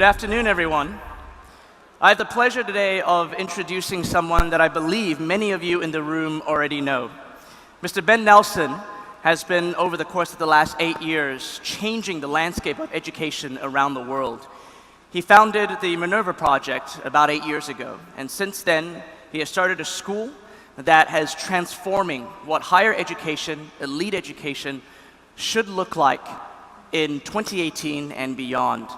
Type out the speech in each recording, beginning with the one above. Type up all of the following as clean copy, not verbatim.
Good afternoon, everyone. I have the pleasure today of introducing someone that I believe many of you in the room already know. Mr. Ben Nelson has been, over the course of the last 8 years, changing the landscape of education around the world. He founded the Minerva project about 8 years ago, and since then, he has started a school that has transforming what higher education, elite education, should look like in 2018 and beyond.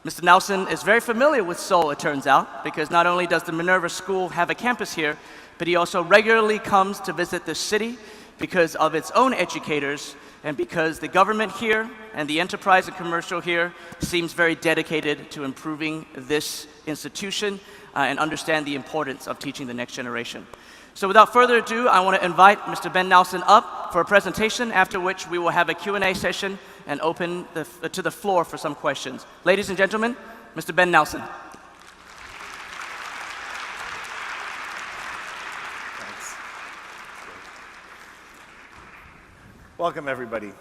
Mr. Nelson is very familiar with Seoul, it turns out, because not only does the Minerva School have a campus here, but he also regularly comes to visit the city because of its own educators and because the government here and the enterprise and commercial here seems very dedicated to improving this institution and understand the importance of teaching the next generation. So without further ado, I want to invite Mr. Ben Nelson up for a presentation, after which we will have a Q&A session and open to the floor for some questions. Ladies and gentlemen, Mr. Ben Nelson. Thanks. Welcome, everybody.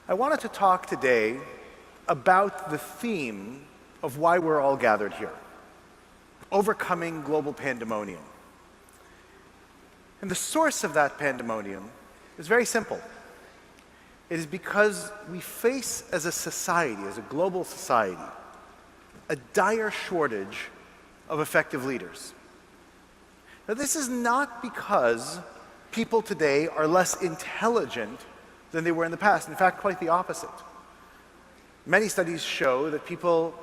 I wanted to talk today about the theme of why we're all gathered here: overcoming global pandemonium. And the source of that pandemonium is very simple. It is because we face, as a society, as a global society, a dire shortage of effective leaders. Now, this is not because people today are less intelligent than they were in the past. In fact, quite the opposite. Many studies show that people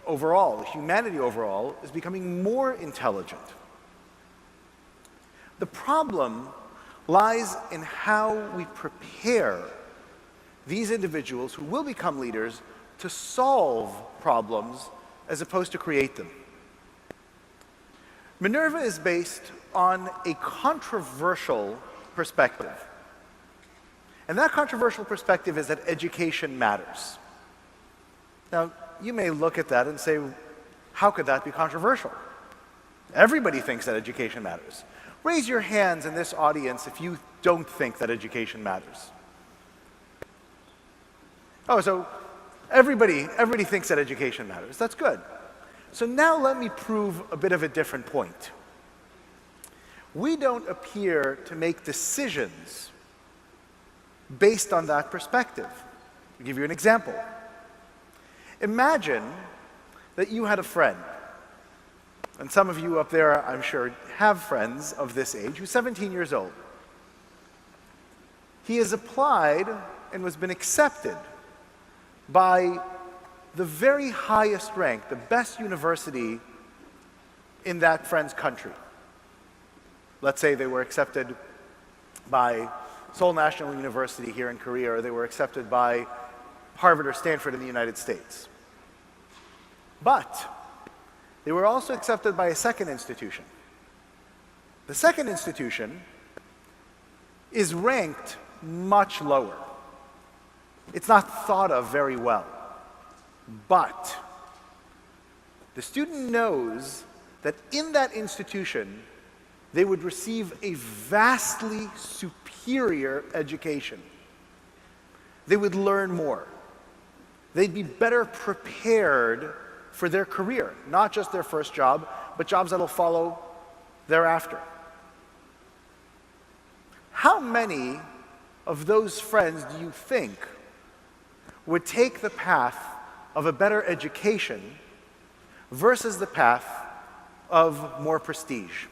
overall, humanity overall, is becoming more intelligent. The problem lies in how we prepare these individuals who will become leaders to solve problems as opposed to create them. Minerva is based on a controversial perspective. And that controversial perspective is that education matters. Now, you may look at that and say, how could that be controversial? Everybody thinks that education matters. Raise your hands in this audience if you don't think that education matters. Oh, so everybody thinks that education matters. That's good. So now let me prove a bit of a different point. We don't appear to make decisions based on that perspective. I'll give you an example. Imagine that you had a friend, and some of you up there, I'm sure, have friends of this age, who's 17 years old. He has applied and has been accepted by the very highest rank, the best university in that friend's country. Let's say they were accepted by Seoul National University here in Korea, or they were accepted by Harvard or Stanford in the United States. But they were also accepted by a second institution. The second institution is ranked much lower. It's not thought of very well. But the student knows that in that institution, they would receive a vastly superior education. They would learn more. They'd be better prepared for their career, not just their first job, but jobs that'll follow thereafter. How many of those friends do you think would take the path of a better education versus the path of more prestige?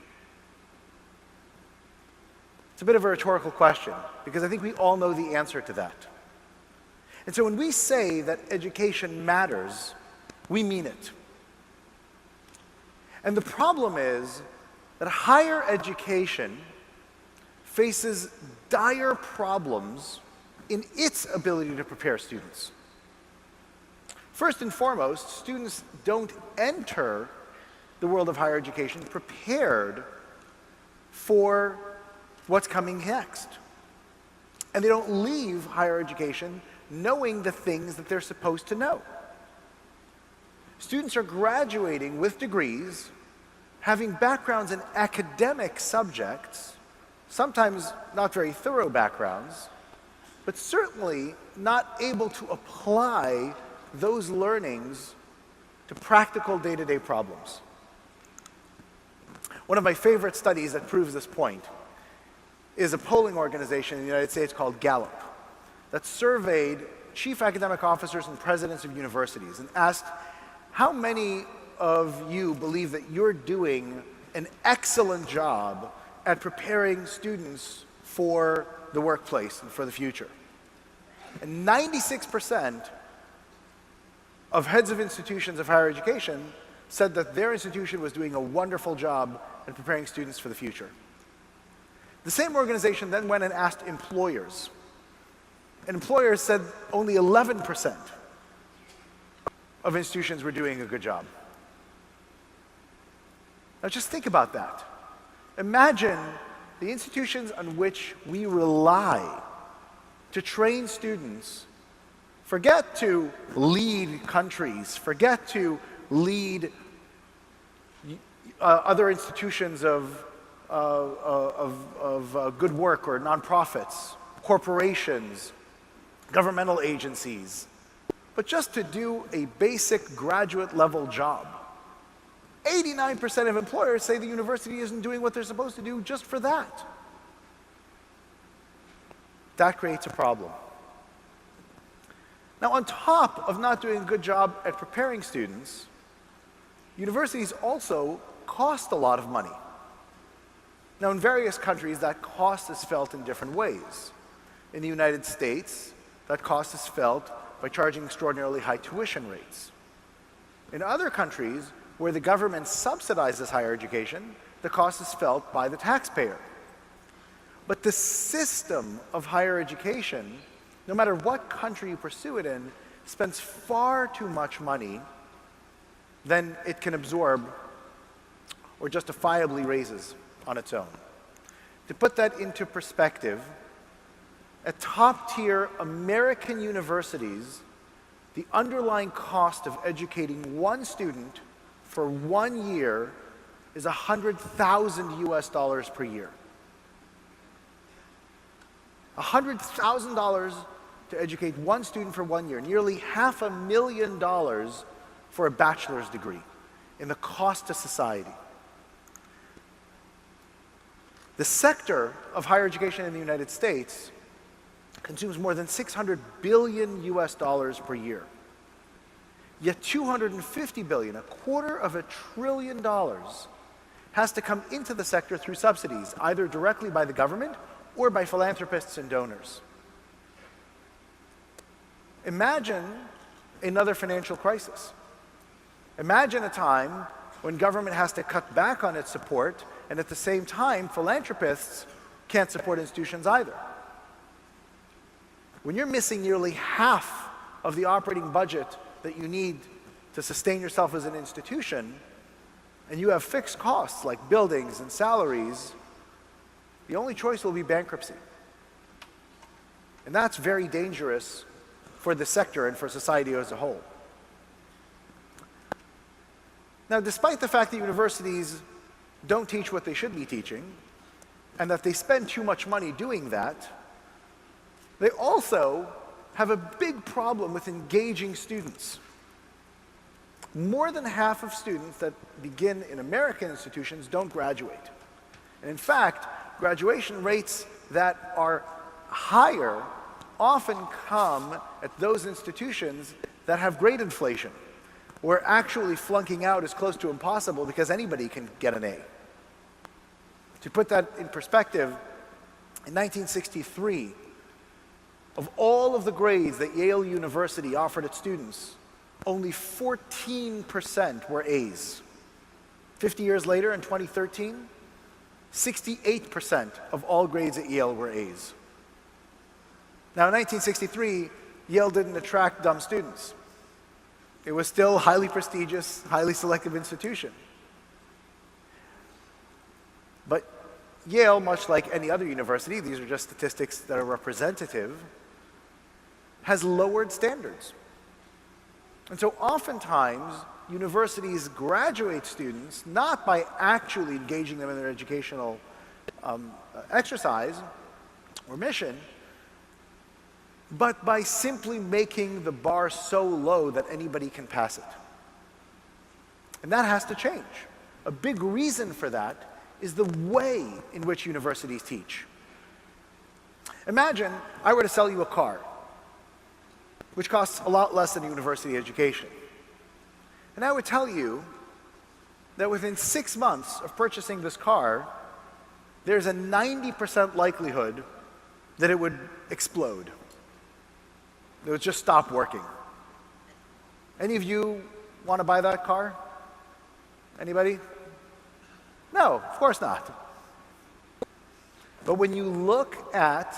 It's a bit of a rhetorical question, because I think we all know the answer to that. And so when we say that education matters, we mean it. And the problem is that higher education faces dire problems in its ability to prepare students. First and foremost, students don't enter the world of higher education prepared for what's coming next. And they don't leave higher education knowing the things that they're supposed to know. Students are graduating with degrees, having backgrounds in academic subjects, sometimes not very thorough backgrounds, but certainly not able to apply those learnings to practical day-to-day problems. One of my favorite studies that proves this point is a polling organization in the United States called Gallup that surveyed chief academic officers and presidents of universities and asked, how many of you believe that you're doing an excellent job at preparing students for the workplace and for the future? And 96% of heads of institutions of higher education said that their institution was doing a wonderful job at preparing students for the future. The same organization then went and asked employers. And employers said only 11% of institutions were doing a good job. Now just think about that. Imagine the institutions on which we rely to train students, forget to lead countries, forget to lead other institutions of good work or nonprofits, corporations, governmental agencies, but just to do a basic graduate level job. 89% of employers say the university isn't doing what they're supposed to do just for that. That creates a problem. Now, on top of not doing a good job at preparing students, universities also cost a lot of money. Now, in various countries, that cost is felt in different ways. In the United States, that cost is felt by charging extraordinarily high tuition rates. In other countries, where the government subsidizes higher education, the cost is felt by the taxpayer. But the system of higher education, no matter what country you pursue it in, spends far too much money than it can absorb or justifiably raises on its own. To put that into perspective, at top-tier American universities, the underlying cost of educating one student for 1 year is $100,000 US per year. $100,000 to educate one student for 1 year, nearly $500,000 for a bachelor's degree in the cost to society. The sector of higher education in the United States consumes more than $600 billion US per year. Yet $250 billion, $250 billion, has to come into the sector through subsidies, either directly by the government or by philanthropists and donors. Imagine another financial crisis. Imagine a time when government has to cut back on its support, and at the same time, philanthropists can't support institutions either. When you're missing nearly half of the operating budget that you need to sustain yourself as an institution, and you have fixed costs like buildings and salaries, the only choice will be bankruptcy. And that's very dangerous for the sector and for society as a whole. Now, despite the fact that universities don't teach what they should be teaching, and that they spend too much money doing that, they also have a big problem with engaging students. More than half of students that begin in American institutions don't graduate. And in fact, graduation rates that are higher often come at those institutions that have grade inflation, where actually flunking out is close to impossible because anybody can get an A. To put that in perspective, in 1963, of all of the grades that Yale University offered its students, only 14% were A's. 50 years later, in 2013, 68% of all grades at Yale were A's. Now, in 1963, Yale didn't attract dumb students. It was still a highly prestigious, highly selective institution. But Yale, much like any other university, these are just statistics that are representative, has lowered standards. And so oftentimes, universities graduate students not by actually engaging them in their educational exercise or mission, but by simply making the bar so low that anybody can pass it. And that has to change. A big reason for that is the way in which universities teach. Imagine I were to sell you a car, which costs a lot less than a university education. And I would tell you that within 6 months of purchasing this car, there's a 90% likelihood that it would explode. It would just stop working. Any of you want to buy that car? Anybody? No, of course not. But when you look at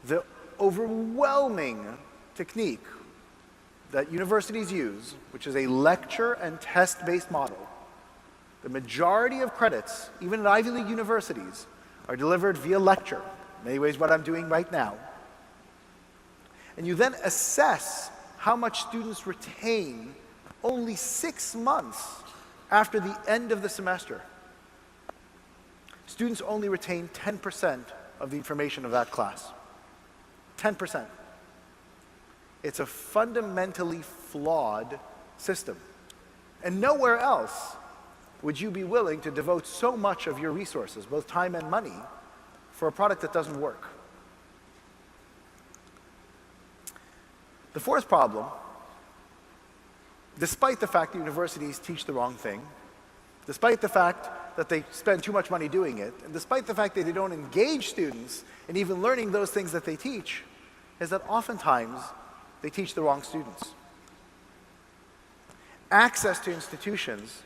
the overwhelming technique that universities use, which is a lecture and test-based model, the majority of credits, even at Ivy League universities, are delivered via lecture, in many ways what I'm doing right now. And you then assess how much students retain only 6 months after the end of the semester. Students only retain 10% of the information of that class. 10%. It's a fundamentally flawed system. And nowhere else would you be willing to devote so much of your resources, both time and money, for a product that doesn't work. The fourth problem, despite the fact that universities teach the wrong thing, despite the fact that they spend too much money doing it, and despite the fact that they don't engage students in even learning those things that they teach, is that oftentimes they teach the wrong students. Access to institutions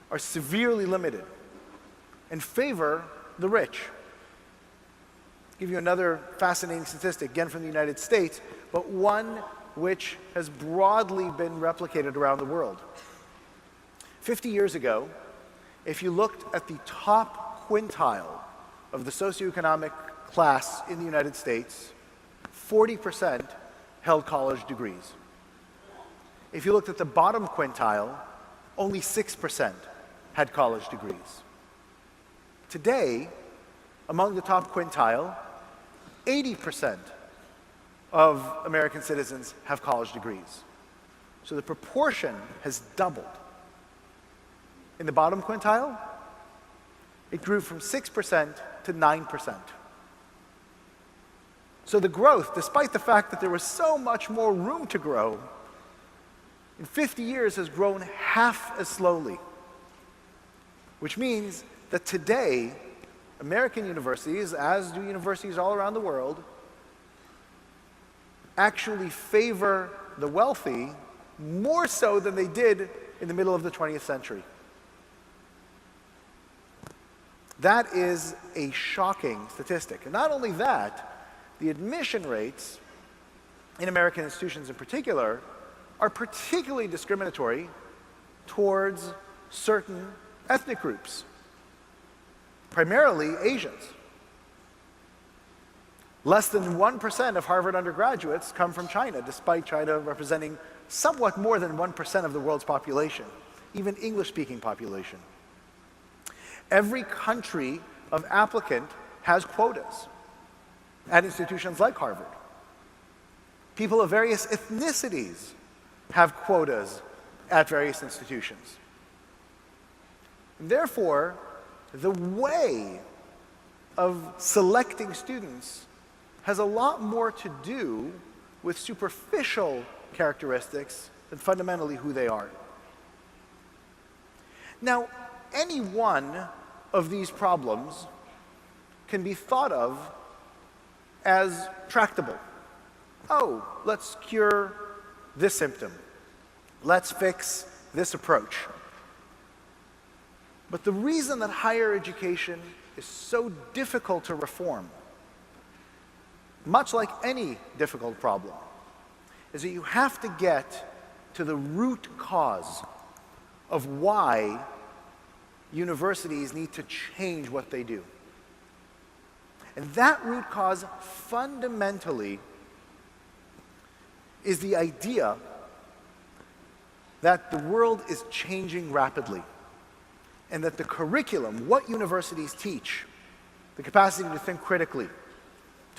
are severely limited and favor the rich. I'll give you another fascinating statistic, again from the United States, but one which has broadly been replicated around the world. 50 years ago, if you looked at the top quintile of the socioeconomic class in the United States, 40% held college degrees. If you looked at the bottom quintile, only 6% had college degrees. Today, among the top quintile, 80% of American citizens have college degrees. So the proportion has doubled. In the bottom quintile, it grew from 6% to 9%. So the growth, despite the fact that there was so much more room to grow, in 50 years has grown half as slowly. Which means that today, American universities, as do universities all around the world, actually favor the wealthy more so than they did in the middle of the 20th century. That is a shocking statistic. And not only that, the admission rates in American institutions in particular are particularly discriminatory towards certain ethnic groups, primarily Asians. Less than 1% of Harvard undergraduates come from China, despite China representing somewhat more than 1% of the world's population, even English-speaking population. Every country of applicant has quotas at institutions like Harvard. People of various ethnicities have quotas at various institutions. And therefore, the way of selecting students has a lot more to do with superficial characteristics than fundamentally who they are. Now, any one of these problems can be thought of as tractable. Oh, let's cure this symptom. Let's fix this approach. But the reason that higher education is so difficult to reform, much like any difficult problem, is that you have to get to the root cause of why universities need to change what they do. And that root cause fundamentally is the idea that the world is changing rapidly, and that the curriculum, what universities teach, the capacity to think critically,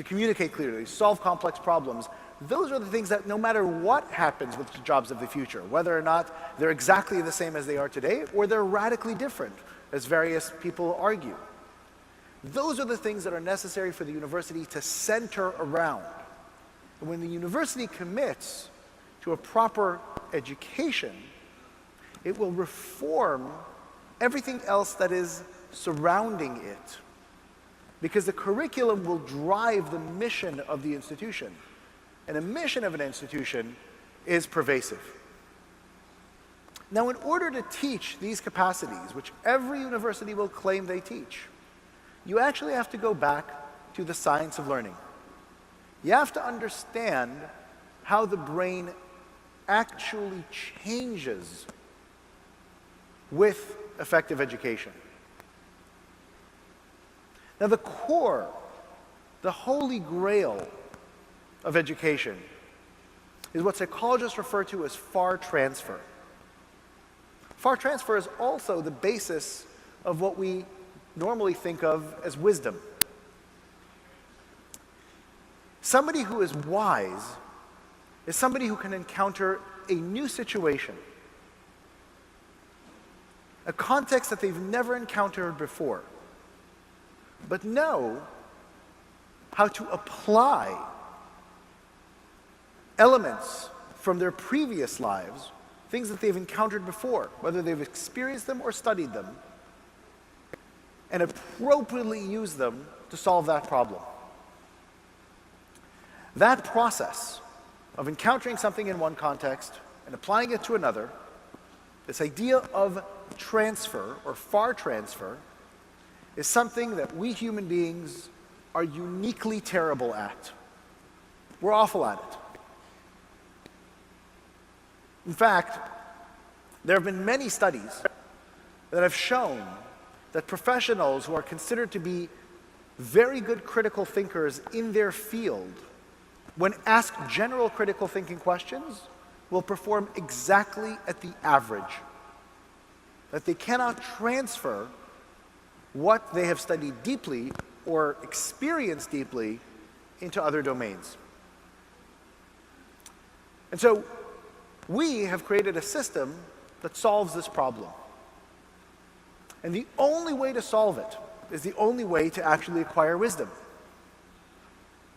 to communicate clearly, solve complex problems. Those are the things that no matter what happens with the jobs of the future, whether or not they're exactly the same as they are today, or they're radically different, as various people argue. Those are the things that are necessary for the university to center around. And when the university commits to a proper education, it will reform everything else that is surrounding it, because the curriculum will drive the mission of the institution. And a mission of an institution is pervasive. Now, in order to teach these capacities, which every university will claim they teach, you actually have to go back to the science of learning. You have to understand how the brain actually changes with effective education. Now, the core, the holy grail of education is what psychologists refer to as far transfer. Far transfer is also the basis of what we normally think of as wisdom. Somebody who is wise is somebody who can encounter a new situation, a context that they've never encountered before, but know how to apply elements from their previous lives, things that they've encountered before, whether they've experienced them or studied them, and appropriately use them to solve that problem. That process of encountering something in one context and applying it to another, this idea of transfer or far transfer, is something that we human beings are uniquely terrible at. We're awful at it. In fact, there have been many studies that have shown that professionals who are considered to be very good critical thinkers in their field, when asked general critical thinking questions, will perform exactly at the average. That they cannot transfer what they have studied deeply or experienced deeply into other domains. And so we have created a system that solves this problem. And the only way to solve it is the only way to actually acquire wisdom.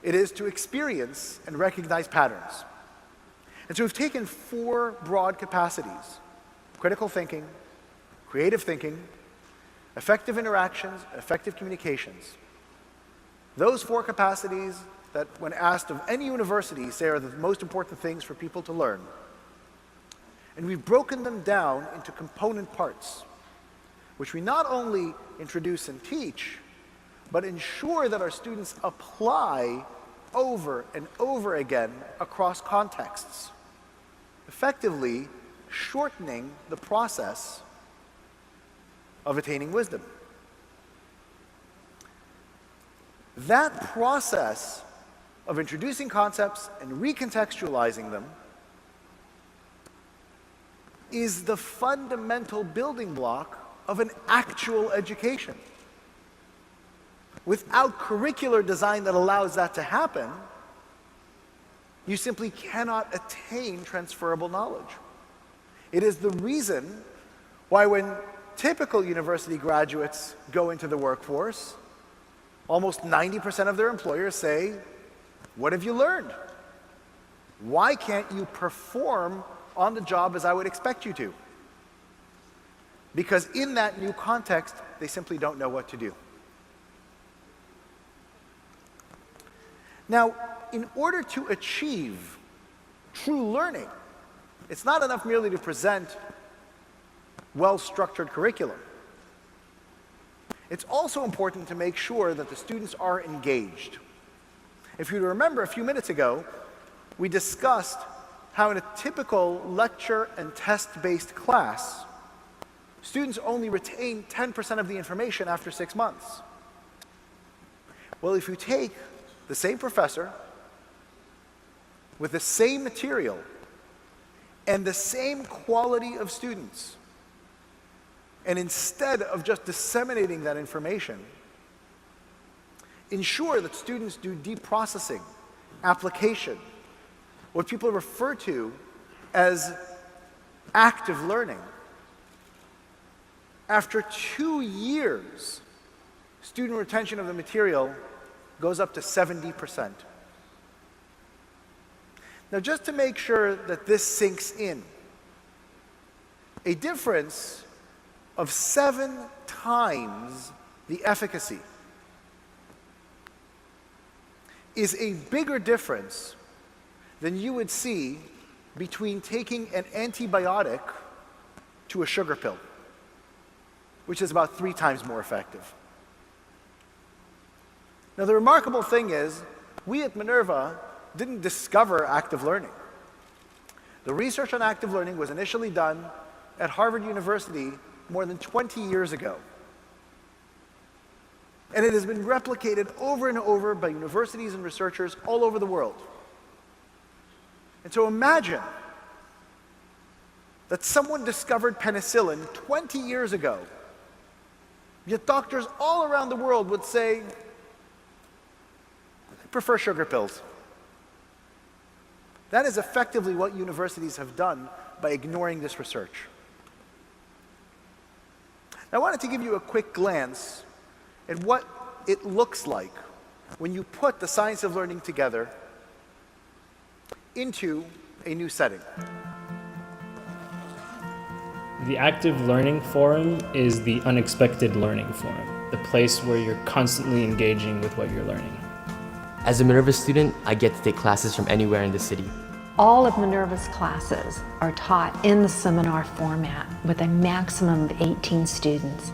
It is to experience and recognize patterns. And so we've taken 4 broad capacities: critical thinking, creative thinking, effective interactions, and effective communications. Those 4 capacities that, when asked of any university, say are the most important things for people to learn. And we've broken them down into component parts, which we not only introduce and teach, but ensure that our students apply over and over again across contexts, effectively shortening the process of attaining wisdom. That process of introducing concepts and recontextualizing them is the fundamental building block of an actual education. Without curricular design that allows that to happen, you simply cannot attain transferable knowledge. It is the reason why when typical university graduates go into the workforce, almost 90% of their employers say, "What have you learned? Why can't you perform on the job as I would expect you to?" Because in that new context, they simply don't know what to do. Now, in order to achieve true learning, it's not enough merely to present well-structured curriculum. It's also important to make sure that the students are engaged. If you remember a few minutes ago, we discussed how in a typical lecture and test-based class, students only retain 10% of the information after 6 months. Well, if you take the same professor with the same material and the same quality of students, and instead of just disseminating that information, ensure that students do deep processing, application, what people refer to as active learning. After 2 years, student retention of the material goes up to 70%. Now, just to make sure that this sinks in, a difference of 7 times the efficacy is a bigger difference than you would see between taking an antibiotic to a sugar pill, which is about 3 times more effective. Now, the remarkable thing is, we at Minerva didn't discover active learning. The research on active learning was initially done at Harvard University more than 20 years ago. And it has been replicated over and over by universities and researchers all over the world. And so imagine that someone discovered penicillin 20 years ago, yet doctors all around the world would say, I prefer sugar pills. That is effectively what universities have done by ignoring this research. I wanted to give you a quick glance at what it looks like when you put the science of learning together into a new setting. The Active Learning Forum is the unexpected learning forum, the place where you're constantly engaging with what you're learning. As a Minerva student, I get to take classes from anywhere in the city. All of Minerva's classes are taught in the seminar format with a maximum of 18 students.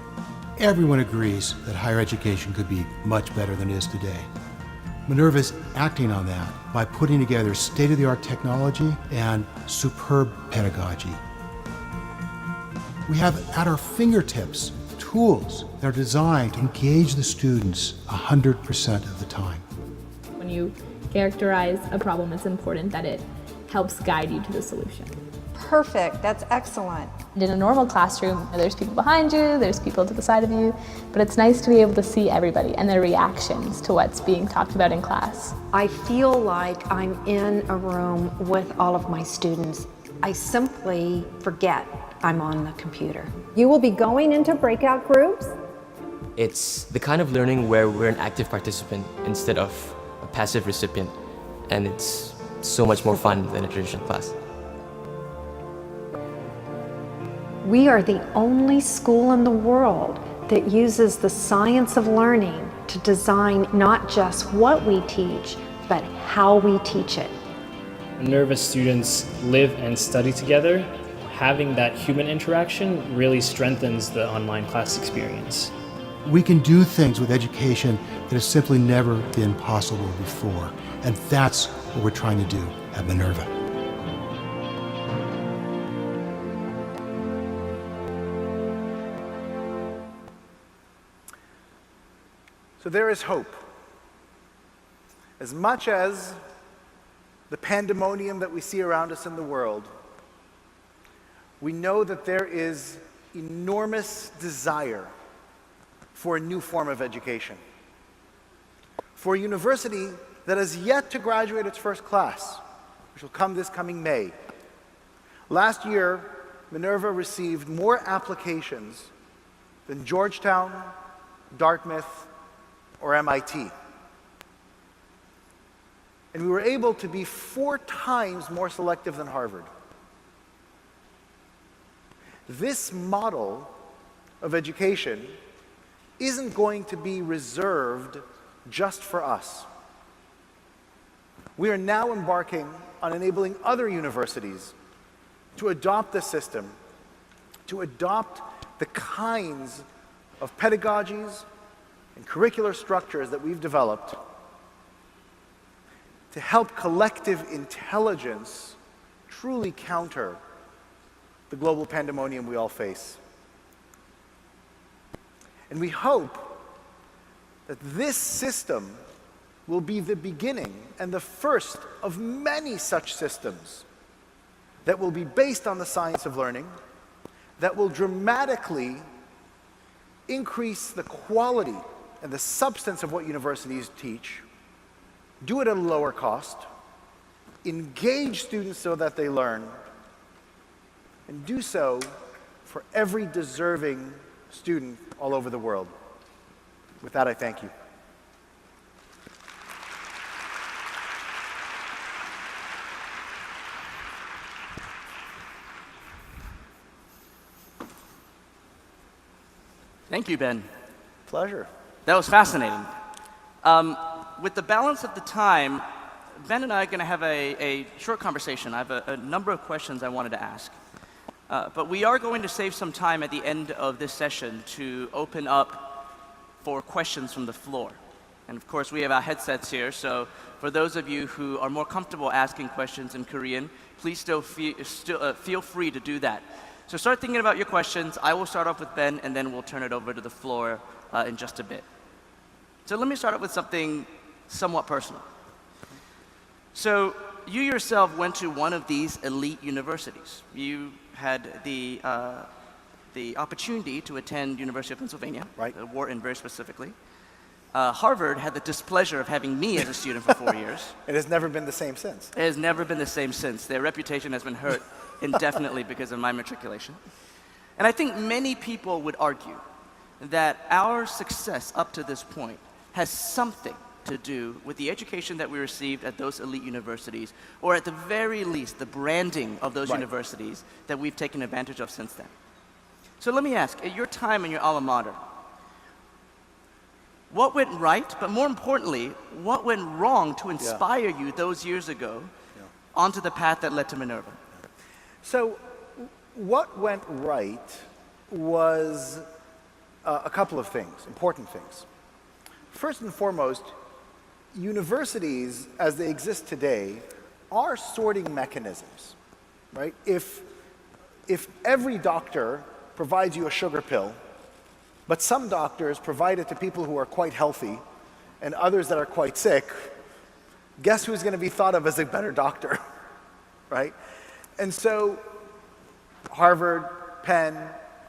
Everyone agrees that higher education could be much better than it is today. Minerva is acting on that by putting together state-of-the-art technology and superb pedagogy. We have at our fingertips tools that are designed to engage the students 100% of the time. When you characterize a problem, it's important that it helps guide you to the solution. Perfect, that's excellent. In a normal classroom, there's people behind you, there's people to the side of you, but it's nice to be able to see everybody and their reactions to what's being talked about in class. I feel like I'm in a room with all of my students. I simply forget I'm on the computer. You will be going into breakout groups? It's the kind of learning where we're an active participant instead of a passive recipient, and it's so much more fun than a traditional class. We are the only school in the world that uses the science of learning to design not just what we teach, but how we teach it. Minerva students live and study together. Having that human interaction really strengthens the online class experience. We can do things with education that has simply never been possible before, and that's what we're trying to do at Minerva. So there is hope. As much as the pandemonium that we see around us in the world, we know that there is enormous desire for a new form of education. For a university that has yet to graduate its first class, which will come this coming May. Last year, Minerva received more applications than Georgetown, Dartmouth, or MIT. And we were able to be 4 times more selective than Harvard. This model of education isn't going to be reserved just for us. We are now embarking on enabling other universities to adopt this system, to adopt the kinds of pedagogies and curricular structures that we've developed to help collective intelligence truly counter the global pandemonium we all face. And we hope that this system will be the beginning and the first of many such systems that will be based on the science of learning, that will dramatically increase the quality and the substance of what universities teach, do it at a lower cost, engage students so that they learn, and do so for every deserving student all over the world. With that, I thank you. Thank you, Ben. Pleasure. That was fascinating. With the balance of the time, Ben and I are going to have a short conversation. I have a number of questions I wanted to ask. But we are going to save some time at the end of this session to open up for questions from the floor. And of course, we have our headsets here, so for those of you who are more comfortable asking questions in Korean, please still feel free to do that. So start thinking about your questions. I will start off with Ben, and then we'll turn it over to the floor in just a bit. So let me start off with something somewhat personal. So you yourself went to one of these elite universities. You had the opportunity to attend University of Pennsylvania, right. Wharton very specifically. Harvard had the displeasure of having me as a student for 4 years. It has never been the same since. It has never been the same since. Their reputation has been hurt indefinitely because of my matriculation. And I think many people would argue that our success up to this point has something to do with the education that we received at those elite universities, or at the very least, the branding of those universities that we've taken advantage of since then. So let me ask, at your time in your alma mater, what went right, but more importantly, what went wrong to inspire you those years ago onto the path that led to Minerva? So what went right was a couple of things, important things. First and foremost, universities, as they exist today, are sorting mechanisms, right? If every doctor provides you a sugar pill, but some doctors provide it to people who are quite healthy and others that are quite sick, guess who's going to be thought of as a better doctor, right? And so Harvard, Penn,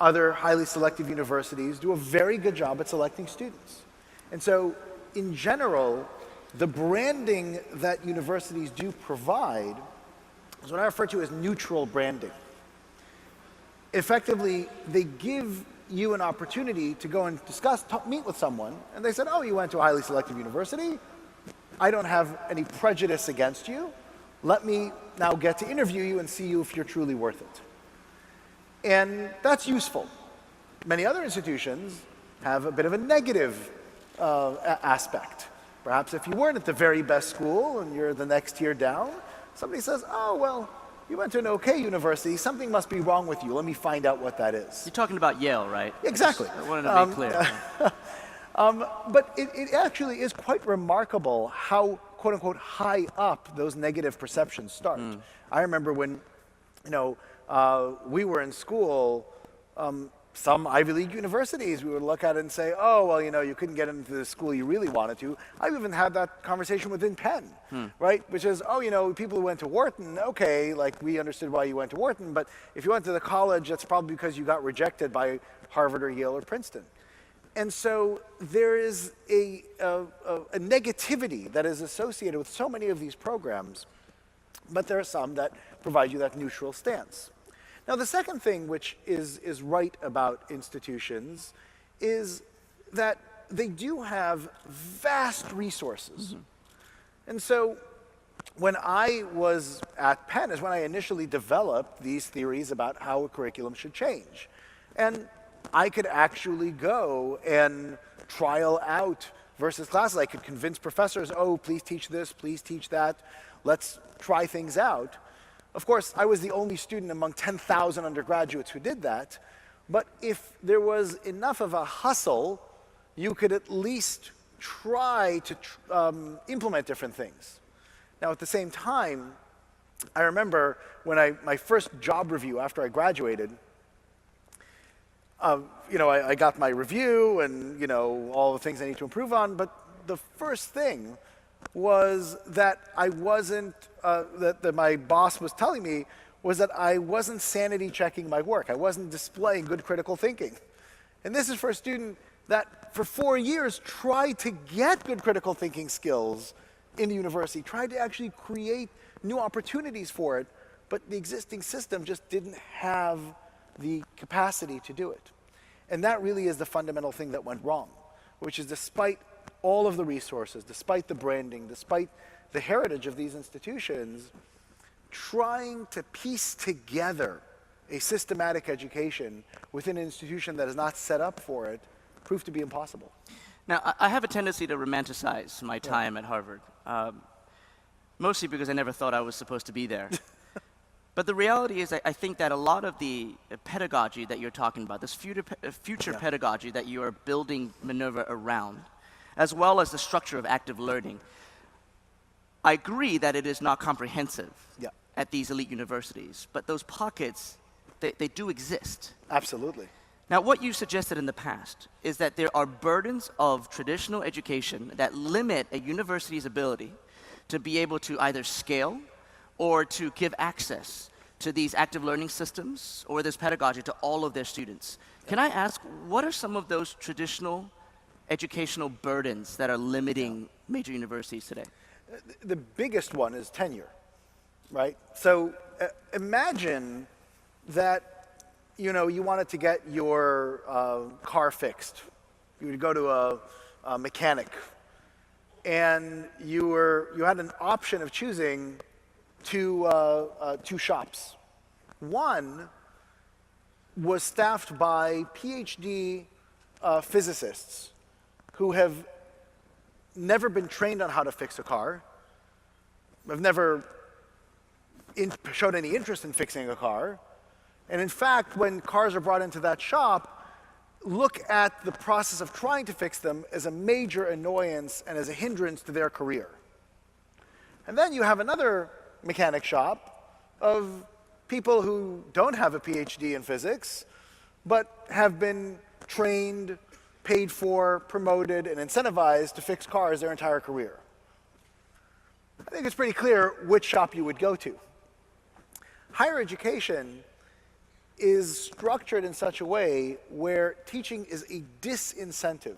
other highly selective universities do a very good job at selecting students. And so in general, the branding that universities do provide is what I refer to as neutral branding. Effectively, they give you an opportunity to go and discuss, meet with someone, and they said, oh, you went to a highly selective university. I don't have any prejudice against you. Let me now get to interview you and see you if you're truly worth it. And that's useful. Many other institutions have a bit of a negative aspect. Perhaps if you weren't at the very best school and you're the next tier down, somebody says, oh, well, you went to an okay university, something must be wrong with you. Let me find out what that is. You're talking about Yale, right? Exactly. I wanted to make clear. But it actually is quite remarkable how, quote unquote, high up those negative perceptions start. I remember when, we were in school, some Ivy League universities, we would look at it and say, oh, well, you couldn't get into the school you really wanted to. I've even had that conversation within Penn, right? Which is, oh, people who went to Wharton, okay, like we understood why you went to Wharton, but if you went to the college, that's probably because you got rejected by Harvard or Yale or Princeton. And so there is a negativity that is associated with so many of these programs, but there are some that provide you that neutral stance. Now, the second thing which is right about institutions is that they do have vast resources. And so when I was at Penn is when I initially developed these theories about how a curriculum should change. And I could actually go and trial out versus classes. I could convince professors, oh, please teach this, please teach that. Let's try things out. Of course, I was the only student among 10,000 undergraduates who did that. But if there was enough of a hustle, you could at least try to implement different things. Now, at the same time, I remember when my first job review after I graduated, I got my review and, all the things I need to improve on, but the first thing was that I wasn't, that my boss was telling me was that I wasn't sanity checking my work. I wasn't displaying good critical thinking. And this is for a student that for 4 years tried to get good critical thinking skills in the university, tried to actually create new opportunities for it, but the existing system just didn't have the capacity to do it. And that really is the fundamental thing that went wrong, which is despite all of the resources, despite the branding, despite the heritage of these institutions, trying to piece together a systematic education within an institution that is not set up for it proved to be impossible. Now, I have a tendency to romanticize my time at Harvard, mostly because I never thought I was supposed to be there. But the reality is, I think that a lot of the pedagogy that you're talking about, this future pedagogy that you are building Minerva around, as well as the structure of active learning, I agree that it is not comprehensive at these elite universities, but those pockets, they do exist. Absolutely. Now, what you suggested in the past is that there are burdens of traditional education that limit a university's ability to be able to either scale or to give access to these active learning systems or this pedagogy to all of their students. Can I ask, what are some of those traditional educational burdens that are limiting major universities today? The biggest one is tenure, right? So imagine that you wanted to get your car fixed. You would go to a mechanic, and you had an option of choosing two shops. One was staffed by PhD physicists who have never been trained on how to fix a car, have never showed any interest in fixing a car, and in fact, when cars are brought into that shop, look at the process of trying to fix them as a major annoyance and as a hindrance to their career. And then you have another mechanic shop of people who don't have a PhD in physics, but have been trained, paid for, promoted, and incentivized to fix cars their entire career. I think it's pretty clear which shop you would go to. Higher education is structured in such a way where teaching is a disincentive.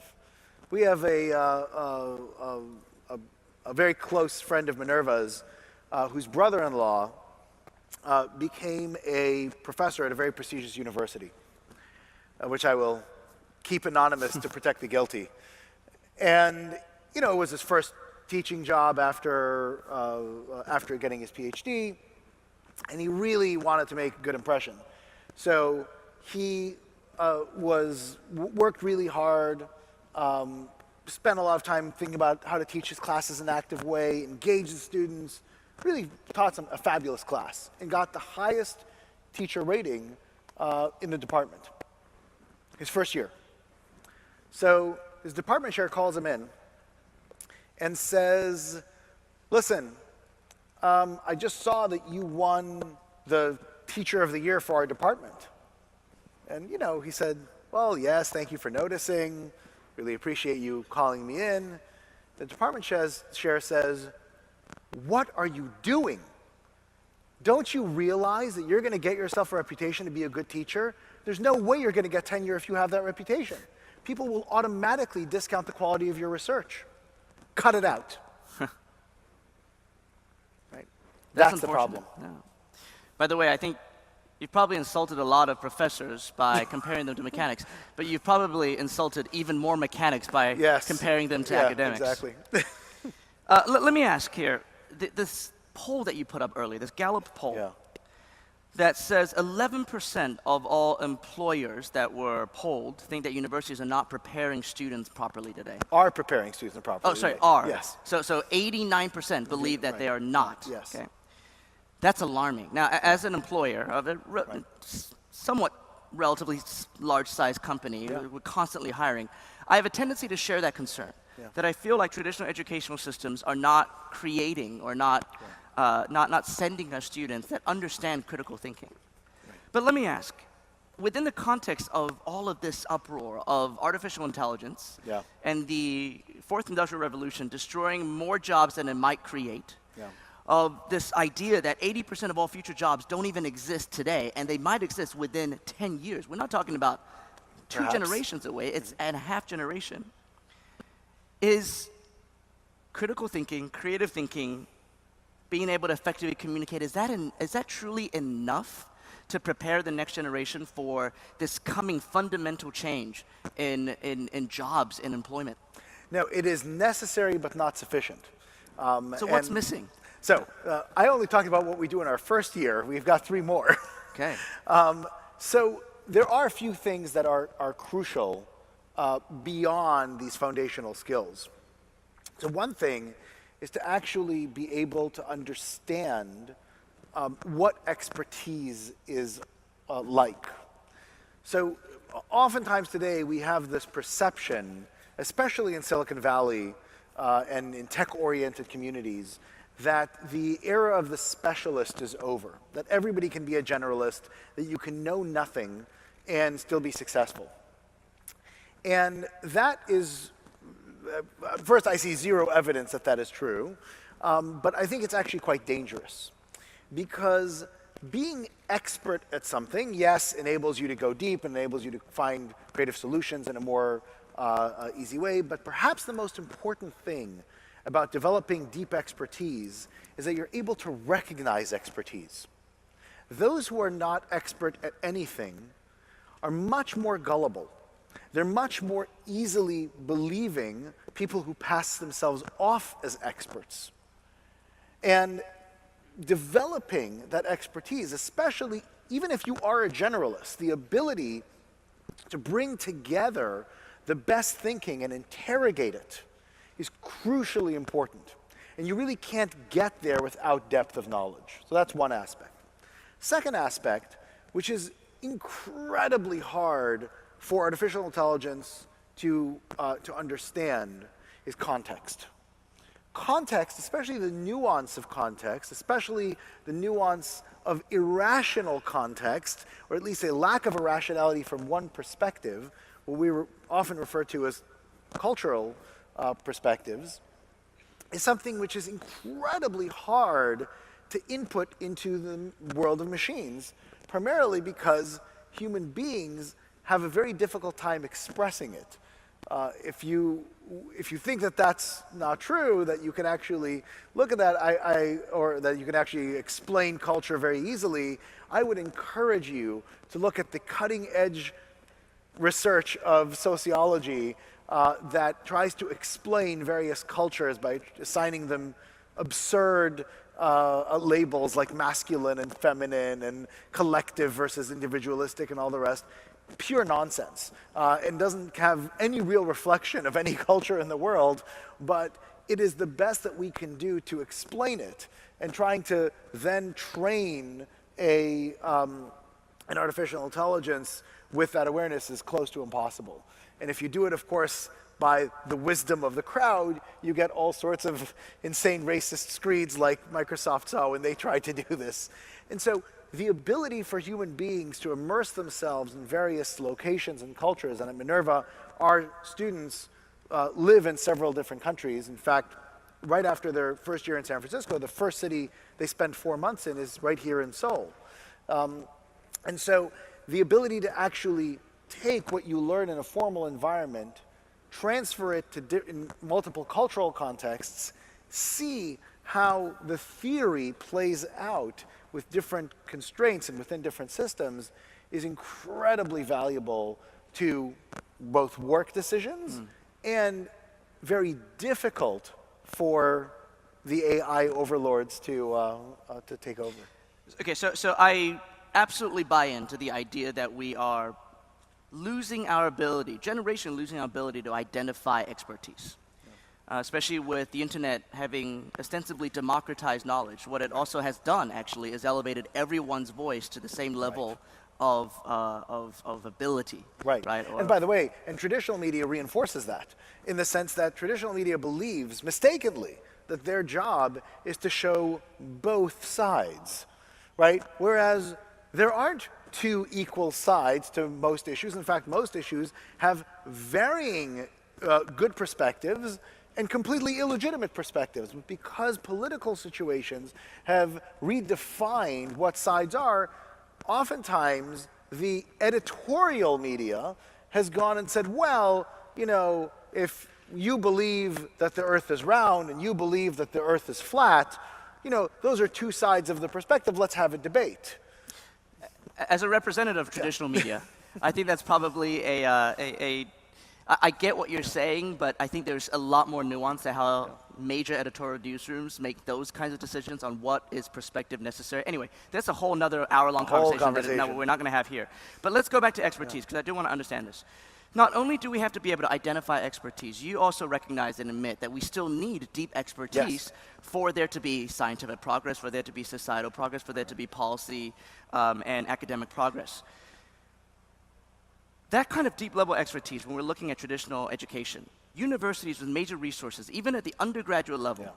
We have a very close friend of Minerva's whose brother-in-law became a professor at a very prestigious university, which I will keep anonymous to protect the guilty. And it was his first teaching job after getting his PhD, and he really wanted to make a good impression. So he worked really hard, spent a lot of time thinking about how to teach his classes in an active way, engage the students, really taught them a fabulous class, and got the highest teacher rating in the department, his first year. So his department chair calls him in and says, listen, I just saw that you won the Teacher of the Year for our department. And, he said, well, yes, thank you for noticing. Really appreciate you calling me in. The department chair says, what are you doing? Don't you realize that you're going to get yourself a reputation to be a good teacher? There's no way you're going to get tenure if you have that reputation. People will automatically discount the quality of your research. Cut it out. Right? That's the problem. Yeah. By the way, I think you've probably insulted a lot of professors by comparing them to mechanics, but you've probably insulted even more mechanics by comparing them to academics. Exactly. Let me ask here, this poll that you put up earlier, this Gallup poll, that says 11% of all employers that were polled think that universities are not preparing students properly today. Are preparing students properly. Oh, sorry, today. are. Yes. So 89% believe that they are not. Yes. Okay. That's alarming. Now, as an employer of a somewhat relatively large-sized company, we're constantly hiring, I have a tendency to share that concern, that I feel like traditional educational systems are not creating or not sending us students that understand critical thinking. But let me ask, within the context of all of this uproar of artificial intelligence and the Fourth Industrial Revolution destroying more jobs than it might create, of this idea that 80% of all future jobs don't even exist today, and they might exist within 10 years. We're not talking about two perhaps. generations away, it's and a half generation, is critical thinking, creative thinking, being able to effectively communicate, is that truly enough to prepare the next generation for this coming fundamental change in jobs and employment? No, it is necessary but not sufficient. So what's missing? So I only talked about what we do in our first year. We've got 3 more. Okay. So there are a few things that are crucial beyond these foundational skills. So one thing is to actually be able to understand what expertise is like. So oftentimes today we have this perception, especially in Silicon Valley and in tech-oriented communities, that the era of the specialist is over, that everybody can be a generalist, that you can know nothing and still be successful. And that is, first I see zero evidence that that is true, but I think it's actually quite dangerous. Because being expert at something, yes, enables you to go deep, enables you to find creative solutions in a more easy way, but perhaps the most important thing about developing deep expertise is that you're able to recognize expertise. Those who are not expert at anything are much more gullible. They're much more easily believing people who pass themselves off as experts. And developing that expertise, especially even if you are a generalist, the ability to bring together the best thinking and interrogate it is crucially important. And you really can't get there without depth of knowledge. So that's one aspect. Second aspect, which is incredibly hard for artificial intelligence to understand, is context. Context, especially the nuance of context, especially the nuance of irrational context, or at least a lack of irrationality from one perspective, what we often refer to as cultural perspectives, is something which is incredibly hard to input into the world of machines, primarily because human beings have a very difficult time expressing it. If you think that that's not true, that you can actually look at that, or that you can actually explain culture very easily, I would encourage you to look at the cutting edge research of sociology that tries to explain various cultures by assigning them absurd labels like masculine and feminine and collective versus individualistic and all the rest. Pure nonsense, and doesn't have any real reflection of any culture in the world, but it is the best that we can do to explain it, and trying to then train an artificial intelligence with that awareness is close to impossible. And if you do it, of course, by the wisdom of the crowd, you get all sorts of insane racist screeds like Microsoft saw when they tried to do this. And so the ability for human beings to immerse themselves in various locations and cultures, and at Minerva, our students live in several different countries. In fact, right after their first year in San Francisco, the first city they spend 4 months in is right here in Seoul. And so the ability to actually take what you learn in a formal environment, transfer it to in multiple cultural contexts, see how the theory plays out with different constraints and within different systems is incredibly valuable to both work decisions and very difficult for the AI overlords to take over. Okay, so I absolutely buy into the idea that we are losing our ability, generation losing our ability to identify expertise. Especially with the internet having ostensibly democratized knowledge. What it also has done, actually, is elevated everyone's voice to the same level of ability. Right. Or, and by the way, and traditional media reinforces that, in the sense that traditional media believes, mistakenly, that their job is to show both sides, right? Whereas there aren't two equal sides to most issues. In fact, most issues have varying good perspectives and completely illegitimate perspectives. Because political situations have redefined what sides are, oftentimes the editorial media has gone and said, well, you know, if you believe that the Earth is round and you believe that the Earth is flat, you know, those are two sides of the perspective. Let's have a debate. As a representative of traditional media, I think that's probably I get what you're saying, but I think there's a lot more nuance to how major editorial newsrooms make those kinds of decisions on what is perspective necessary. Anyway, that's a whole nother hour-long conversation that we're not going to have here. But let's go back to expertise, because I do want to understand this. Not only do we have to be able to identify expertise, you also recognize and admit that we still need deep expertise for there to be scientific progress, for there to be societal progress, for there to be policy and academic progress. That kind of deep level expertise, when we're looking at traditional education, universities with major resources, even at the undergraduate level,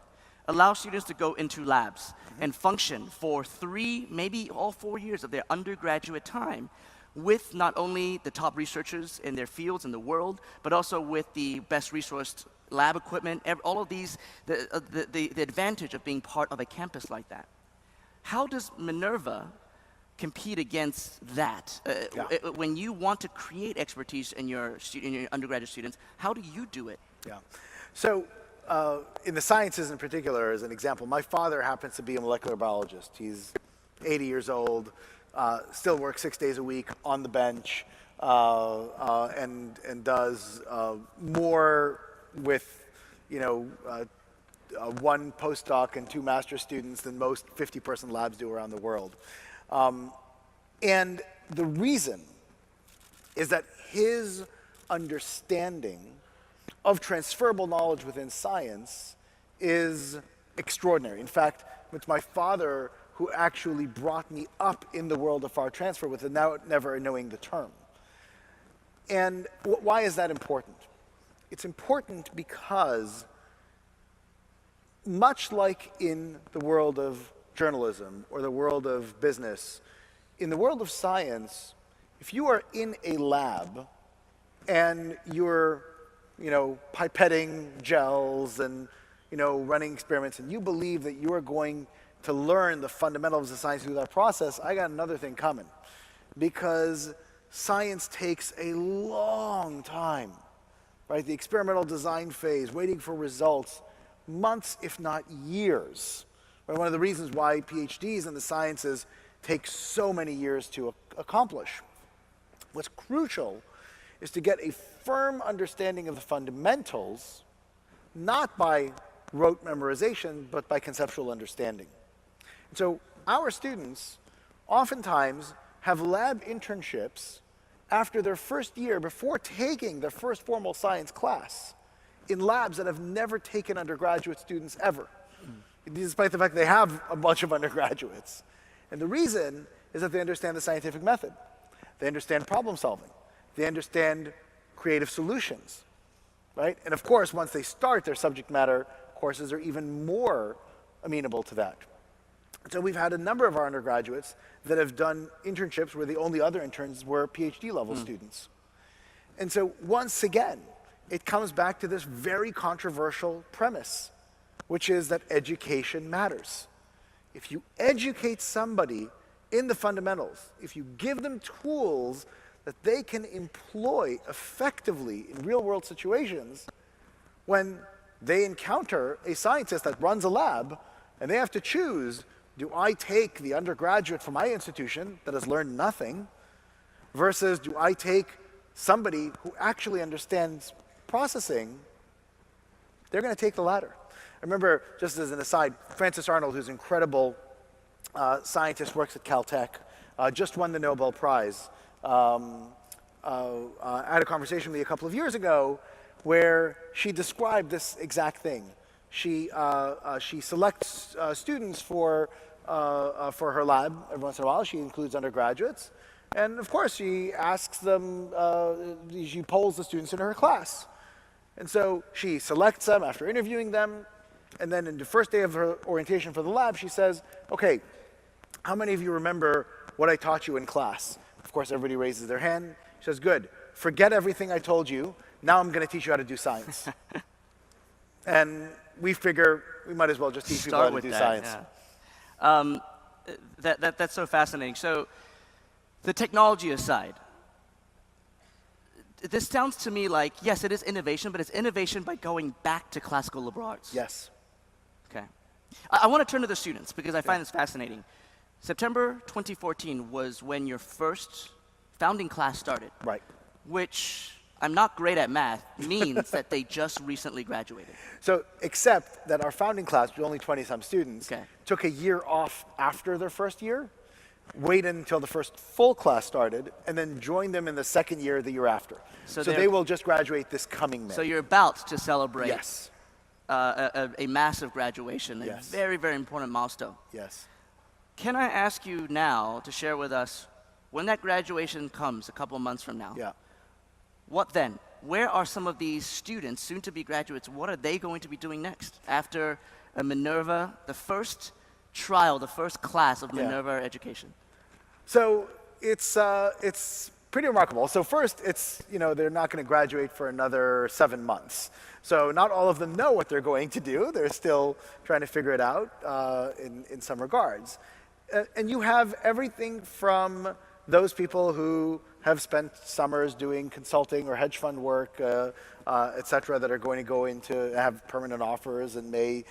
allow students to go into labs and function for 3, maybe all 4 years of their undergraduate time with not only the top researchers in their fields in the world, but also with the best resourced lab equipment, all of these, the advantage of being part of a campus like that. How does Minerva compete against that? When you want to create expertise in your undergraduate students, how do you do it? Yeah. So in the sciences in particular, as an example, my father happens to be a molecular biologist. He's 80 years old, still works 6 days a week on the bench, and does more with, you know, 1 postdoc and 2 master's students than most 50-person labs do around the world. And the reason is that his understanding of transferable knowledge within science is extraordinary. In fact, it's my father who actually brought me up in the world of far transfer without never knowing the term. And why is that important? It's important because much like in the world of journalism or the world of business, in the world of science, if you are in a lab and you're, you know, pipetting gels and, you know, running experiments, and you believe that you are going to learn the fundamentals of science through that process, I got another thing coming. Because science takes a long time, right? The experimental design phase, waiting for results, months, if not years. Right? One of the reasons why PhDs in the sciences take so many years to accomplish. What's crucial is to get a firm understanding of the fundamentals, not by rote memorization, but by conceptual understanding. And so our students oftentimes have lab internships after their first year before taking their first formal science class in labs that have never taken undergraduate students ever, despite the fact they have a bunch of undergraduates. And the reason is that they understand the scientific method. They understand problem solving. They understand creative solutions, right? And of course, once they start, their subject matter courses are even more amenable to that. So we've had a number of our undergraduates that have done internships where the only other interns were PhD level students. And so once again, it comes back to this very controversial premise, which is that education matters. If you educate somebody in the fundamentals, if you give them tools that they can employ effectively in real-world situations, when they encounter a scientist that runs a lab and they have to choose, do I take the undergraduate from my institution that has learned nothing versus do I take somebody who actually understands processing, they're going to take the latter. I remember, just as an aside, Francis Arnold, who's an incredible scientist, works at Caltech, just won the Nobel Prize. I had a conversation with me a couple of years ago where she described this exact thing. She selects students for her lab every once in a while. She includes undergraduates. And of course, she asks them, she polls the students in her class. And so she selects them after interviewing them. And then in the first day of her orientation for the lab, she says, okay, how many of you remember what I taught you in class? Of course, everybody raises their hand. She says, good, forget everything I told you. Now I'm going to teach you how to do science. And we figure we might as well just teach people how to do science. Yeah. That's so fascinating. So the technology aside, this sounds to me like, yes, it is innovation, but it's innovation by going back to classical liberal arts. Yes. Okay. I want to turn to the students because I find this fascinating. September 2014 was when your first founding class started. Right. Which, I'm not great at math, means that they just recently graduated. So, except that our founding class, with only 20-some students, Okay. took a year off after their first year, waited until the first full class started, and then joined them in the second year the year after. So they will just graduate this coming May. So you're about to celebrate Yes. a massive graduation, a Yes. very, very important milestone. Yes. Can I ask you now to share with us, when that graduation comes a couple of months from now, Yeah. what then? Where are some of these students, soon-to-be graduates, what are they going to be doing next after Minerva, the first trial, the first class of Yeah. Minerva education? So it's pretty remarkable. So first, it's, they're not going to graduate for another 7 months. So not all of them know what they're going to do. They're still trying to figure it out in some regards. And you have everything from those people who have spent summers doing consulting or hedge fund work, et cetera, that are going to go into have permanent offers and may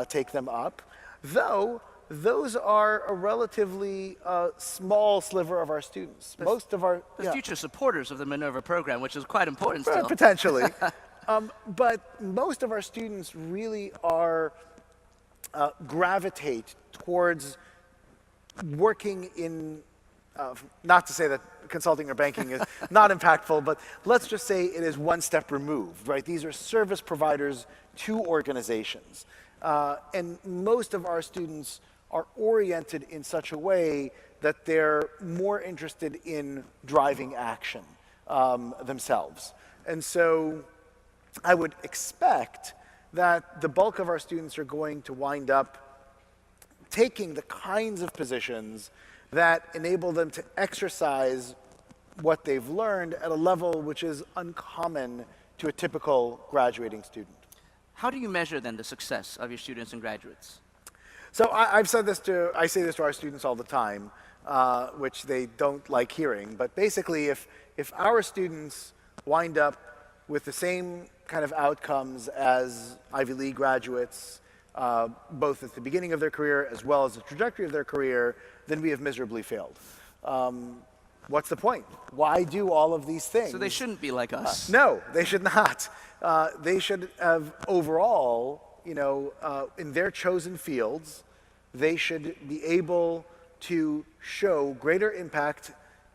take them up. Though those are a relatively small sliver of our students. Most of our The future supporters of the Minerva program, which is quite important still. potentially, but most of our students really are gravitate towards working in. Not to say that consulting or banking is not impactful, but let's just say it is one step removed, right? These are service providers to organizations. And most of our students are oriented in such a way that they're more interested in driving action themselves. And so I would expect that the bulk of our students are going to wind up taking the kinds of positions that enable them to exercise what they've learned at a level which is uncommon to a typical graduating student. How do you measure then the success of your students and graduates? So I say this to our students all the time, which they don't like hearing. But basically, if our students wind up with the same kind of outcomes as Ivy League graduates, both at the beginning of their career as well as the trajectory of their career, then we have miserably failed. What's the point? Why do all of these things? So they shouldn't be like us. No, they should not. They should have overall, in their chosen fields, they should be able to show greater impact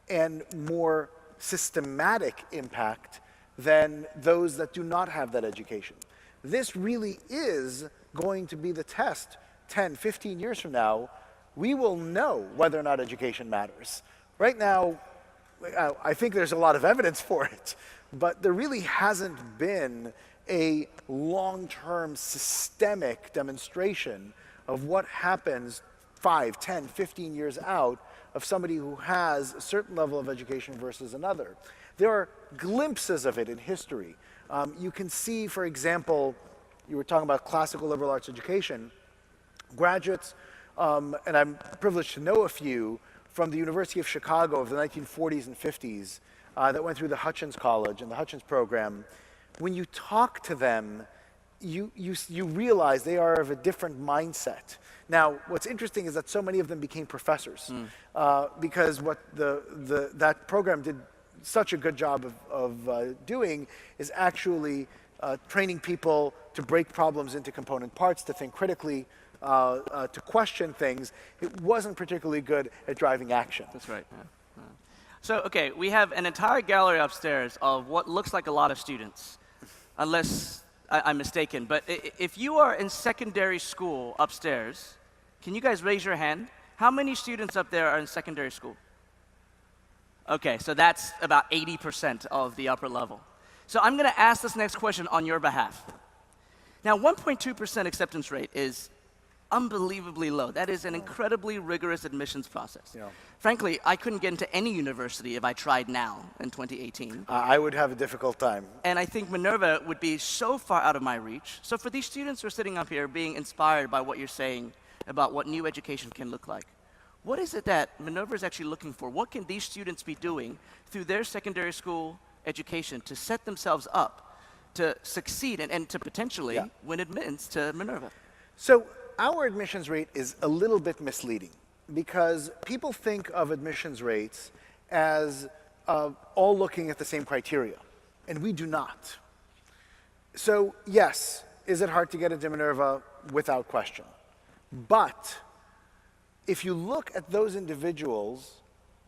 and more systematic impact than those that do not have that education. This really is going to be the test 10, 15 years from now. We will know whether or not education matters. Right now, I think there's a lot of evidence for it, but there really hasn't been a long-term systemic demonstration of what happens 5, 10, 15 years out of somebody who has a certain level of education versus another. There are glimpses of it in history. You can see, for example, you were talking about classical liberal arts education. Graduates, and I'm privileged to know a few, from the University of Chicago of the 1940s and 50s that went through the Hutchins College and the Hutchins program. When you talk to them, you realize they are of a different mindset. Now, what's interesting is that so many of them became professors because what that program did such a good job of doing is actually training people to break problems into component parts, to think critically, to question things. It wasn't particularly good at driving action. That's right. Yeah. Yeah. So, okay, we have an entire gallery upstairs of what looks like a lot of students, unless I'm mistaken. But if you are in secondary school upstairs, can you guys raise your hand? How many students up there are in secondary school? Okay, so that's about 80% of the upper level. So I'm going to ask this next question on your behalf. Now, 1.2% acceptance rate is unbelievably low. That is an incredibly rigorous admissions process. Yeah. Frankly, I couldn't get into any university if I tried now in 2018. I would have a difficult time. And I think Minerva would be so far out of my reach. So for these students who are sitting up here being inspired by what you're saying about what new education can look like, what is it that Minerva is actually looking for? What can these students be doing through their secondary school education to set themselves up to succeed and to potentially win admittance to Minerva? So our admissions rate is a little bit misleading because people think of admissions rates as all looking at the same criteria, and we do not. So yes, is it hard to get into Minerva? Without question. But if you look at those individuals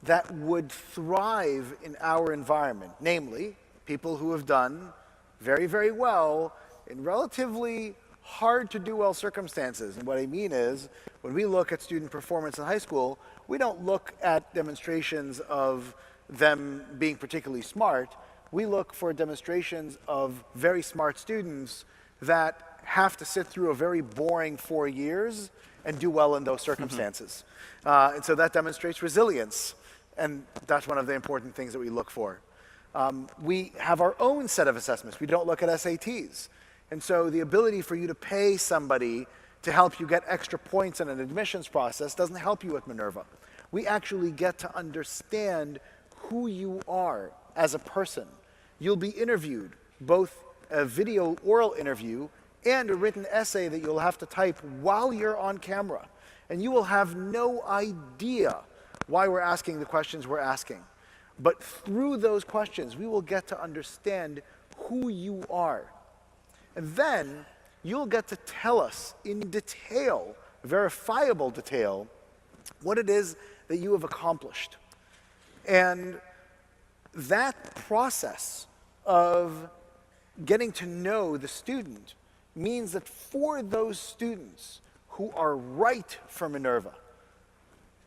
that would thrive in our environment, namely people who have done very, very well in relatively hard to do well circumstances. And what I mean is, when we look at student performance in high school, we don't look at demonstrations of them being particularly smart. We look for demonstrations of very smart students that have to sit through a very boring 4 years and do well in those circumstances. And so that demonstrates resilience. And that's one of the important things that we look for. We have our own set of assessments. We don't look at SATs. And so the ability for you to pay somebody to help you get extra points in an admissions process doesn't help you at Minerva. We actually get to understand who you are as a person. You'll be interviewed, both a video oral interview and a written essay that you'll have to type while you're on camera. And you will have no idea why we're asking the questions we're asking. But through those questions, we will get to understand who you are. And then you'll get to tell us in detail, verifiable detail, what it is that you have accomplished. And that process of getting to know the student means that for those students who are right for Minerva,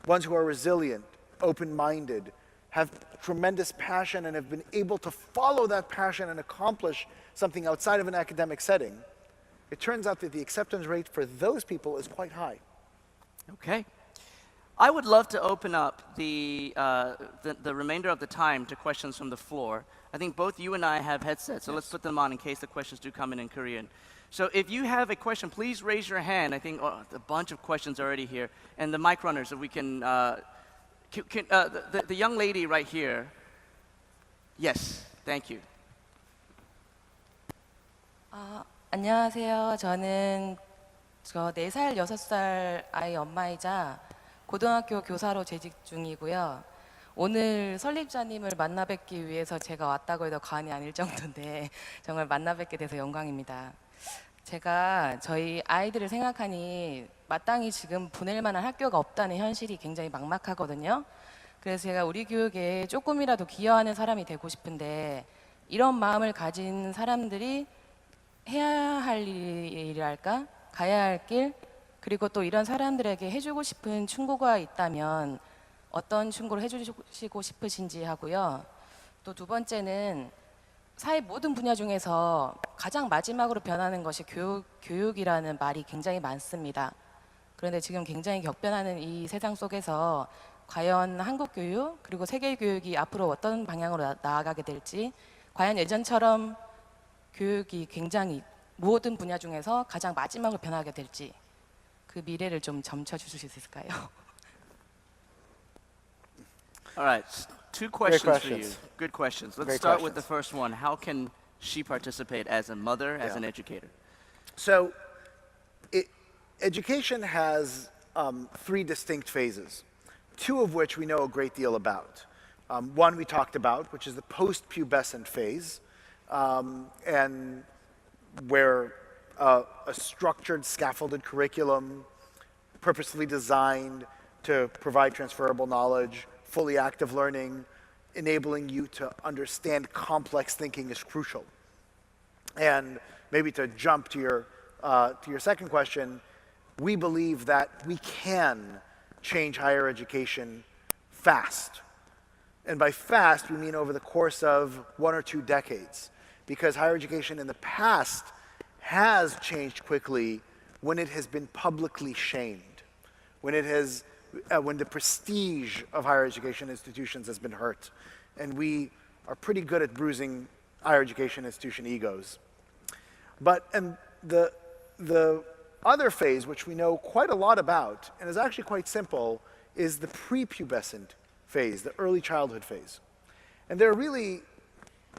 ones who are resilient, open-minded, have tremendous passion and have been able to follow that passion and accomplish something outside of an academic setting, it turns out that the acceptance rate for those people is quite high. Okay. I would love to open up the remainder of the time to questions from the floor. I think both you and I have headsets, so let's put them on in case the questions do come in Korean. So if you have a question, please raise your hand. I think a bunch of questions already here. And the mic runners, so we can, the young lady right here. Yes, thank you. 안녕하세요. 저는 4살, 6살 아이 엄마이자 고등학교 교사로 재직 중이고요. 오늘 설립자님을 만나 뵙기 위해서 제가 왔다고 해도 과언이 아닐 정도인데 정말 만나 뵙게 돼서 영광입니다. 제가 저희 아이들을 생각하니 마땅히 지금 보낼 만한 학교가 없다는 현실이 굉장히 막막하거든요. 그래서 제가 우리 교육에 조금이라도 기여하는 사람이 되고 싶은데 이런 마음을 가진 사람들이 해야 할 일이랄까? 가야 할 길? 그리고 또 이런 사람들에게 해주고 싶은 충고가 있다면 어떤 충고를 해주시고 싶으신지 하고요. 또 두 번째는 사회 모든 분야 중에서 가장 마지막으로 변하는 것이 교육이라는 말이 굉장히 많습니다. 그런데 지금 굉장히 격변하는 이 세상 속에서 과연 한국 교육 그리고 세계 교육이 앞으로 어떤 방향으로 나아가게 될지, 과연 예전처럼 교육이 굉장히 모든 분야 중에서 가장 마지막으로 변하게 될지 그 미래를 좀 점쳐 주실 수 있을까요? All right, two questions for you. questions. Good questions. Let's Great start with the questions. first one. How can she participate as a mother, as an educator? So education has 3 distinct phases, 2 of which we know a great deal about. One we talked about, which is the post-pubescent phase, and where a structured, scaffolded curriculum, purposely designed to provide transferable knowledge, fully active learning, enabling you to understand complex thinking is crucial. And maybe to jump to your second question, we believe that we can change higher education fast. And by fast, we mean over the course of 1 or 2 decades. Because higher education in the past has changed quickly when it has been publicly shamed, when the prestige of higher education institutions has been hurt. And we are pretty good at bruising higher education institution egos. And the other phase, which we know quite a lot about, and is actually quite simple, is the prepubescent phase, the early childhood phase. And there are really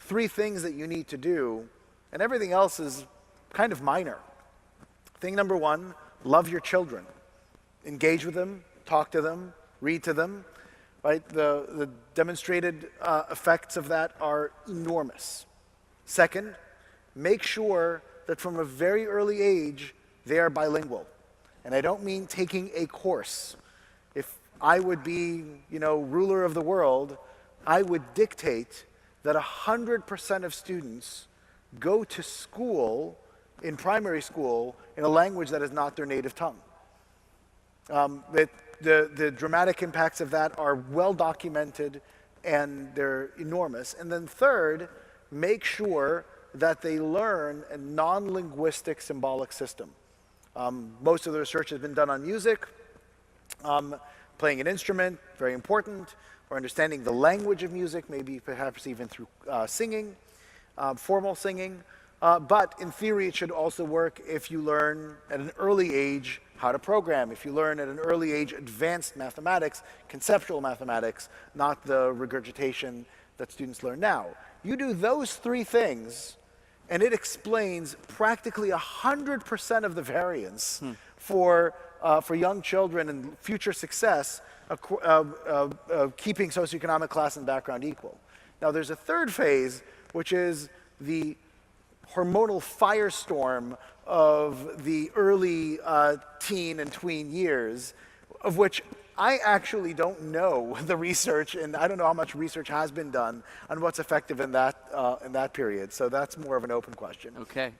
3 things that you need to do, and everything else is kind of minor. Thing number 1, love your children. Engage with them, talk to them, read to them. Right? The demonstrated effects of that are enormous. Second, make sure that from a very early age, they are bilingual. And I don't mean taking a course. If I would be, ruler of the world, I would dictate that 100% of students go to school, in primary school, in a language that is not their native tongue. The dramatic impacts of that are well documented and they're enormous. And then third, make sure that they learn a non-linguistic symbolic system. Most of the research has been done on music, playing an instrument, very important, or understanding the language of music, maybe perhaps even through singing, formal singing. But in theory, it should also work if you learn at an early age how to program, if you learn at an early age advanced mathematics, conceptual mathematics, not the regurgitation that students learn now. You do those 3 things, and it explains practically 100% of the variance for young children and future success, keeping socioeconomic class and background equal. Now, there's a third phase, which is the hormonal firestorm of the early teen and tween years, of which I actually don't know the research, and I don't know how much research has been done on what's effective in that period. So that's more of an open question. Okay.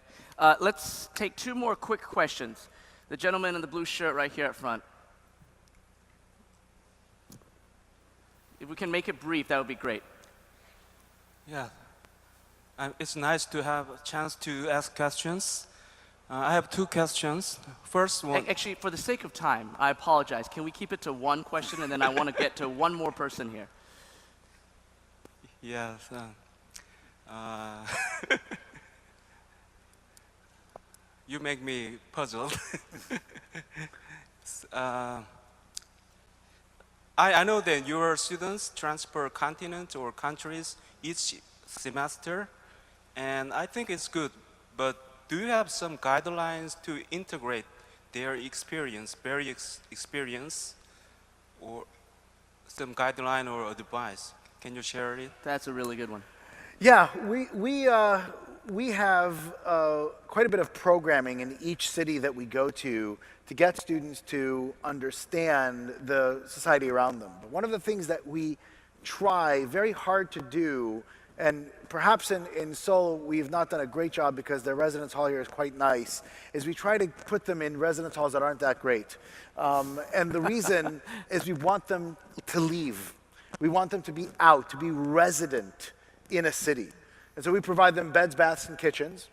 Let's take 2 more quick questions. The gentleman in the blue shirt right here at front. If we can make it brief, that would be great. Yeah. It's nice to have a chance to ask questions. I have 2 questions. First one. Actually, for the sake of time, I apologize. Can we keep it to 1 question, and then I want to get to 1 more person here? Yes. You make me puzzled. I know that your students transfer continents or countries each semester, and I think it's good, but do you have some guidelines to integrate their experience, experience, or some guideline or advice? Can you share it? That's a really good one. Yeah, we have quite a bit of programming in each city that we go to get students to understand the society around them. But one of the things that we try very hard to do, and perhaps in Seoul we've not done a great job because their residence hall here is quite nice, is we try to put them in residence halls that aren't that great. And the reason is we want them to leave. We want them to be out, to be resident in a city. And so we provide them beds, baths, and kitchens.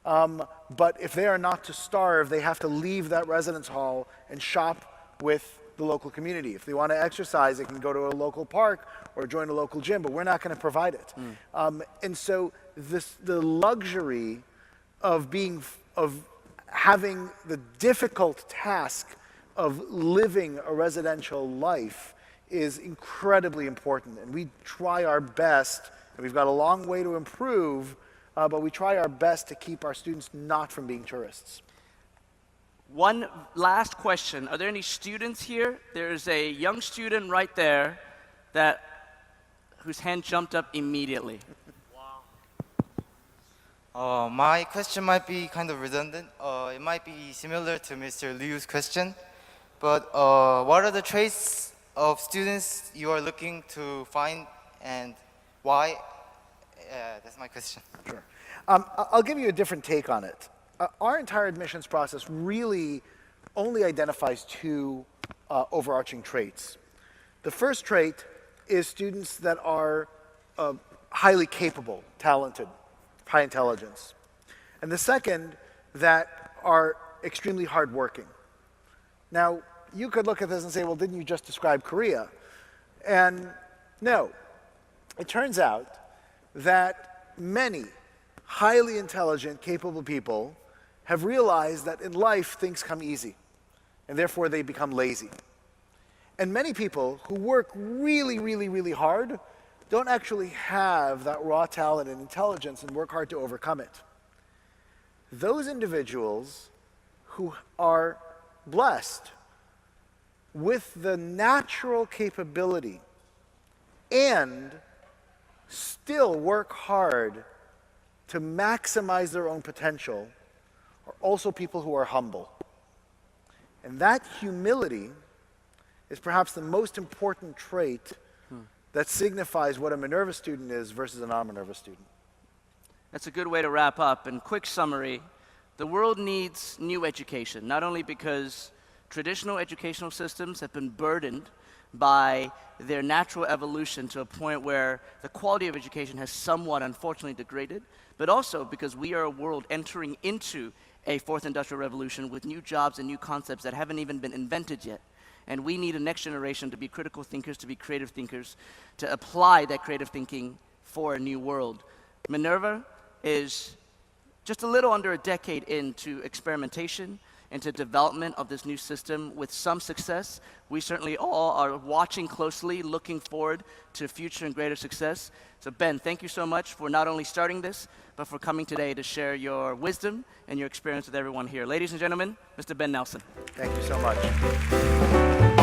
But if they are not to starve, they have to leave that residence hall and shop with the local community. If they want to exercise, they can go to a local park or join a local gym, but we're not going to provide it. And so the luxury of having the difficult task of living a residential life is incredibly important. And we try our best, and we've got a long way to improve, but we try our best to keep our students not from being tourists. One last question. Are there any students here? There's a young student right there whose hand jumped up immediately. My question might be kind of redundant. It might be similar to Mr. Liu's question. But what are the traits of students you are looking to find and why? That's my question. Sure. I'll give you a different take on it. Our entire admissions process really only identifies 2 overarching traits. The first trait is students that are highly capable, talented, high intelligence. And the second, that are extremely hardworking. Now, you could look at this and say, well, didn't you just describe Korea? And no. It turns out that many highly intelligent, capable people have realized that in life things come easy, and therefore they become lazy. And many people who work really, really, really hard don't actually have that raw talent and intelligence and work hard to overcome it. Those individuals who are blessed with the natural capability and still work hard to maximize their own potential are also people who are humble. And that humility is perhaps the most important trait that signifies what a Minerva student is versus a non-Minerva student. That's a good way to wrap up. And quick summary, the world needs new education, not only because traditional educational systems have been burdened by their natural evolution to a point where the quality of education has somewhat unfortunately degraded, but also because we are a world entering into a fourth industrial revolution with new jobs and new concepts that haven't even been invented yet. And we need a next generation to be critical thinkers, to be creative thinkers, to apply that creative thinking for a new world. Minerva is just a little under a decade into experimentation, into development of this new system with some success. We certainly all are watching closely, looking forward to future and greater success. So Ben, thank you so much for not only starting this, but for coming today to share your wisdom and your experience with everyone here. Ladies and gentlemen, Mr. Ben Nelson. Thank you so much.